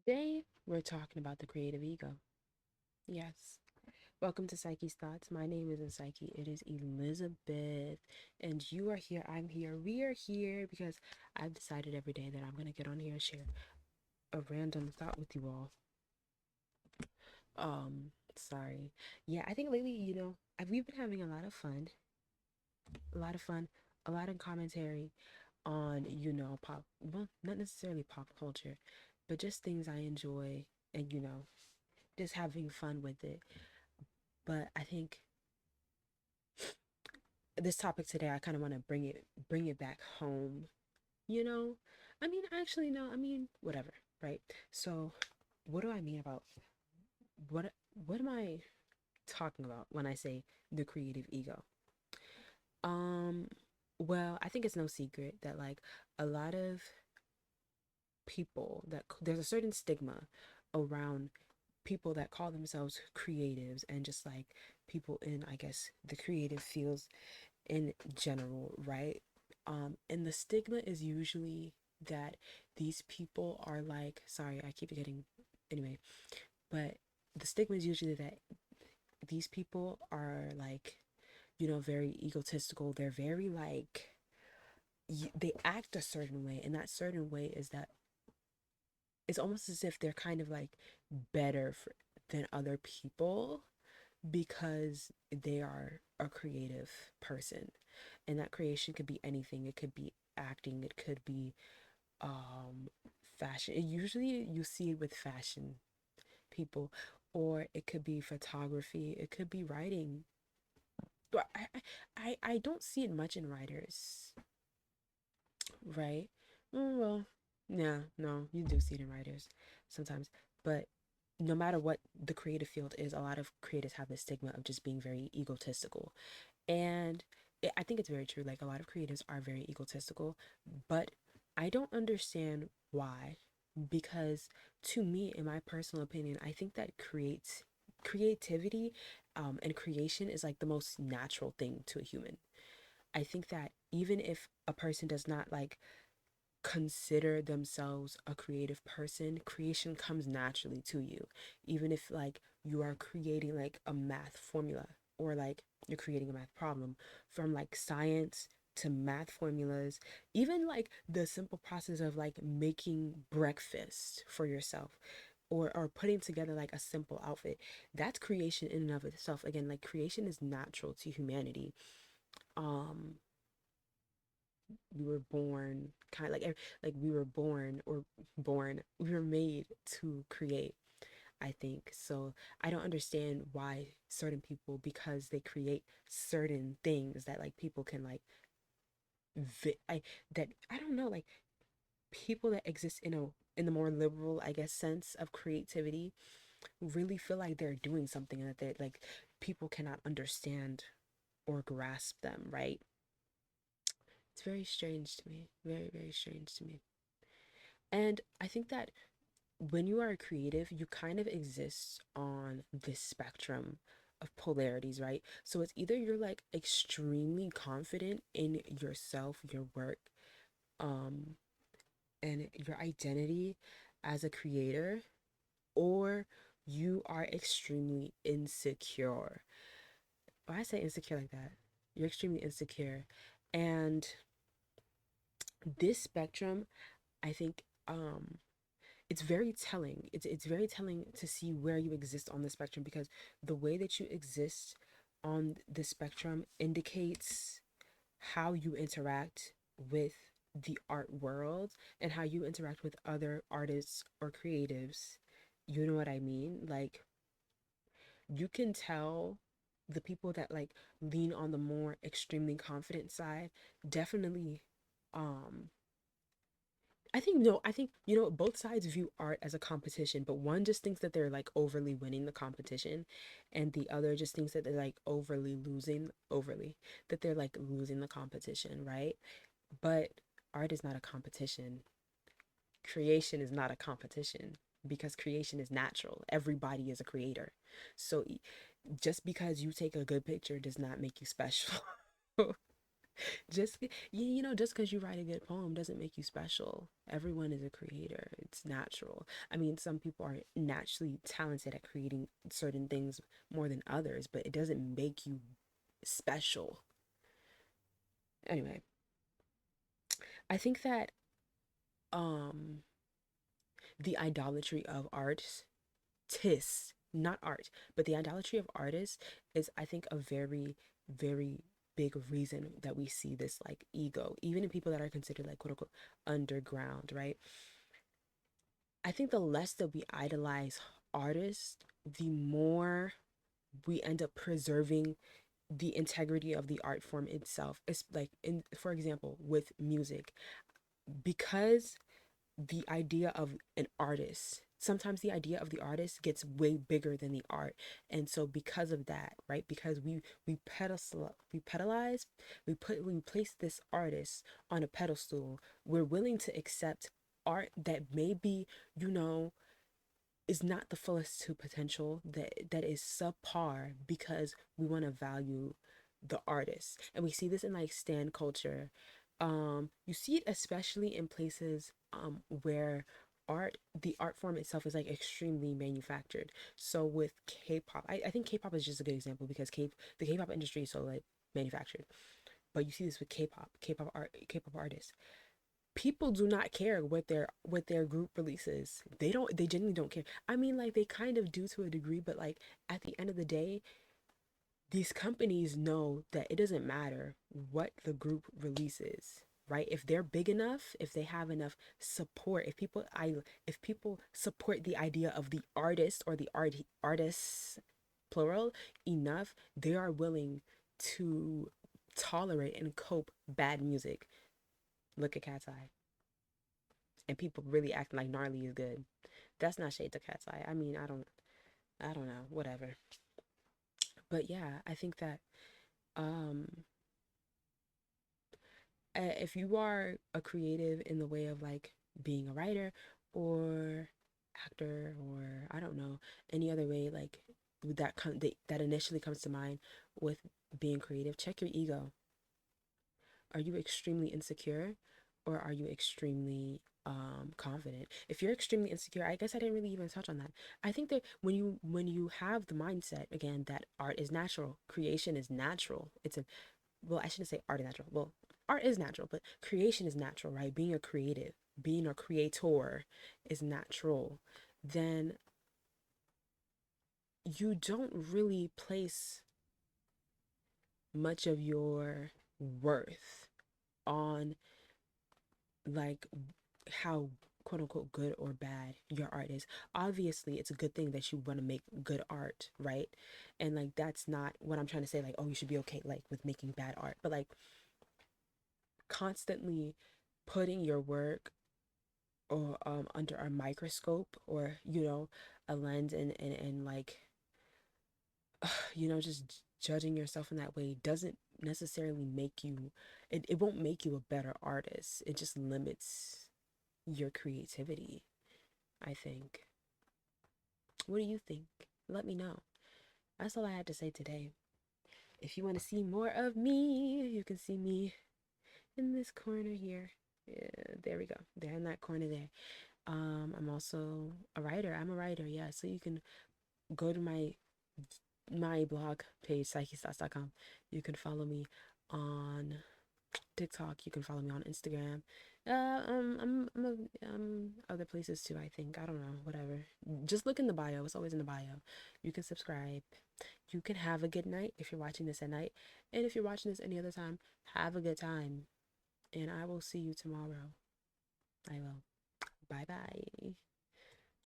Today, we're talking about the creative ego. Yes. Welcome to Psyche's Thoughts. My name isn't Psyche, it is Elizabeth. And you are here, I'm here, we are here because I've decided every day that I'm going to get on here and share a random thought with you all. Sorry. Yeah, I think lately, we've been having a lot of fun, a lot of fun, a lot of commentary on, pop, well, not necessarily pop culture, but just things I enjoy and, just having fun with it. But I think this topic today, I kind of want to bring it back home. You know, I mean, actually, no, I mean, whatever, right? So, what do I mean about what? What am I talking about when I say the creative ego? Um, well, I think it's no secret that like a lot of people that there's a certain stigma around people that call themselves creatives and just like people in, I guess, the creative fields in general, right? And the stigma is usually that these people are like, sorry, I keep getting, anyway, but the stigma is usually that these people are like, very egotistical. They're very like, they act a certain way, and that certain way is that it's almost as if they're kind of like better than other people because they are a creative person, and that creation could be anything. It could be acting, it could be um fashion. And usually you see it with fashion people, or it could be photography, it could be writing. But I don't see it much in writers, right? Well, yeah, no, you do see it in writers sometimes, but no matter what the creative field is, a lot of creatives have this stigma of just being very egotistical. And I think it's very true. Like a lot of creatives are very egotistical, but I don't understand why. Because to me, in my personal opinion, I think that creativity and creation is like the most natural thing to a human. I think that even if a person does not like consider themselves a creative person, creation comes naturally to you. Even if like you are creating like a math formula, or like you're creating a math problem, from like science to math formulas, even like the simple process of like making breakfast for yourself, or putting together like a simple outfit, that's creation in and of itself. Again, like creation is natural to humanity. um we were born kind of like we were born, or born, we were made to create, I think. So I don't understand why certain people, because they create certain things that like people can like that I don't know, like people that exist in the more liberal, I guess, sense of creativity, really feel like they're doing something, and that they like people cannot understand or grasp them, right? It's very strange to me, very very strange to me. And I think that when you are a creative, you kind of exist on this spectrum of polarities, right? So it's either you're like extremely confident in yourself, your work, um, and your identity as a creator, or you are extremely insecure. Why I say insecure like that? You're extremely insecure. And this spectrum, I think, it's very telling. It's very telling to see where you exist on the spectrum, because the way that you exist on the spectrum indicates how you interact with the art world and how you interact with other artists or creatives. You know what I mean? Like you can tell the people that like lean on the more extremely confident side definitely um I think no, I think both sides view art as a competition, but one just thinks that they're like overly winning the competition, and the other just thinks that they're like overly that they're like losing the competition, right? But art is not a competition. Creation is not a competition, because creation is natural. Everybody is a creator. So just because you take a good picture does not make you special. Just just because you write a good poem doesn't make you special. Everyone is a creator. It's natural. I mean, some people are naturally talented at creating certain things more than others, but it doesn't make you special. Anyway, I think that um the idolatry of artists, not art, but the idolatry of artists is, I think, a very, very big reason that we see this like ego, even in people that are considered like quote unquote underground, right? I think the less that we idolize artists, the more we end up preserving the integrity of the art form itself. It's like, in for example, with music, because the idea of an artist, sometimes the idea of the artist gets way bigger than the art. And so because of that, right, because we place this artist on a pedestal, we're willing to accept art that maybe, you know is not the fullest to potential, that is subpar, because we want to value the artist. And we see this in like stan culture. You see it especially in places where the art form itself is like extremely manufactured. So with K-pop, I think K-pop is just a good example because the K-pop industry is so like manufactured. But you see this with K-pop artists. People do not care what their group releases. They genuinely don't care. I mean, like, they kind of do to a degree, but like at the end of the day, these companies know that it doesn't matter what the group releases, right? If they're big enough, if they have enough support, if people support the idea of the artist, or the artists plural enough, they are willing to tolerate and cope bad music. Look at Cat's Eye. And people really acting like gnarly is good. That's not shade to Cat's Eye. I mean, I don't know, whatever. But yeah, I think that um if you are a creative in the way of like being a writer or actor, or I don't know, any other way, like that initially comes to mind with being creative, check your ego. Are you extremely insecure, or are you extremely confident? If you're extremely insecure, I guess I didn't really even touch on that. I think that when you have the mindset, again, that art is natural, creation is natural. Well, I shouldn't say art is natural. Well, art is natural, but creation is natural, right? Being a creative, being a creator is natural. Then you don't really place much of your worth on like how quote unquote good or bad your art is. Obviously, it's a good thing that you want to make good art, right? And like, that's not what I'm trying to say, like, oh, you should be okay like with making bad art, but like constantly putting your work or under a microscope, or a lens, and like just judging yourself in that way doesn't necessarily make you, it won't make you a better artist. It just limits your creativity, I think. What do you think? Let me know. That's all I had to say today. If you want to see more of me, you can see me in this corner here. Yeah, there we go. There in that corner there. I'm also a writer. I'm a writer, yeah. So you can go to my blog page, psychestats.com. You can follow me on TikTok. You can follow me on Instagram. Other places too, I think. I don't know, whatever. Just look in the bio. It's always in the bio. You can subscribe. You can have a good night if you're watching this at night. And if you're watching this any other time, have a good time. And I will see you tomorrow. I will. Bye bye.